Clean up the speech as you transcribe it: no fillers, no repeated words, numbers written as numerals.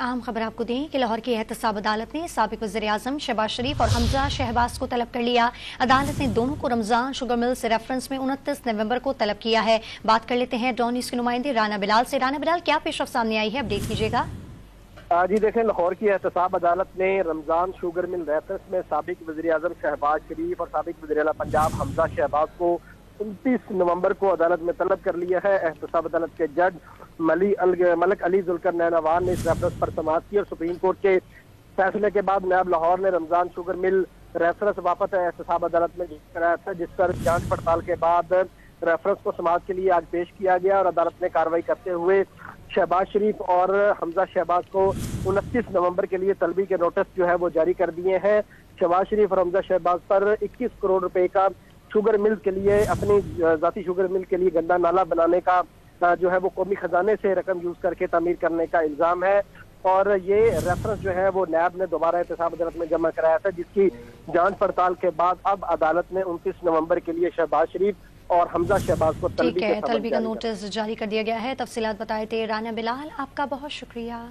अहम खबर आपको दें कि लाहौर की एहतसाब अदालत ने साबिक वज़ीर-ए-आज़म शहबाज शरीफ और हमजा शहबाज को तलब कर लिया। अदालत ने दोनों को रमजान शुगर मिल से रेफरेंस में 29 नवंबर को तलब किया है। बात कर लेते हैं डॉन न्यूज़ के नुमाइंदे राना बिलाल से। राना बिलाल, क्या पेशरफ्त सामने आई है, अपडेट कीजिएगा। जी देखें, लाहौर की एहतसाब अदालत ने रमजान शुगर मिल रेफरेंस में साबिक वज़ीर-ए-आज़म शहबाज शरीफ और साबिक वज़ीर-ए-आला पंजाब हमजा शहबाज को 29 नवंबर को अदालत में तलब कर लिया है। एहतसाब अदालत के जज मलिक अली जुल्करनैन ने इस रेफरेंस पर समाअत की और सुप्रीम कोर्ट के फैसले के बाद नायब लाहौर ने रमजान शुगर मिल रेफरेंस वापस एहतसाब अदालत में कराया था, जिस पर जांच पड़ताल के बाद रेफरेंस को समाअत के लिए आज पेश किया गया और अदालत ने कार्रवाई करते हुए शहबाज शरीफ और हमजा शहबाज को 29 नवंबर के लिए तलबी के नोटिस जो है वो जारी कर दिए हैं। शहबाज शरीफ और हमजा शहबाज पर 21 करोड़ रुपए का शुगर मिल के लिए, अपनी जाती शुगर मिल के लिए गंदा नाला बनाने का जो है वो कौमी खजाने से रकम यूज करके तामीर करने का इल्जाम है। और ये रेफरेंस जो है वो नैब ने दोबारा एहतसाब अदालत में जमा कराया था, जिसकी जांच पड़ताल के बाद अब अदालत ने 29 नवंबर के लिए शहबाज शरीफ और हमजा शहबाज को तलबी का नोटिस जारी कर दिया गया है। तफसीलात बताए थे राना बिलाल, आपका बहुत शुक्रिया।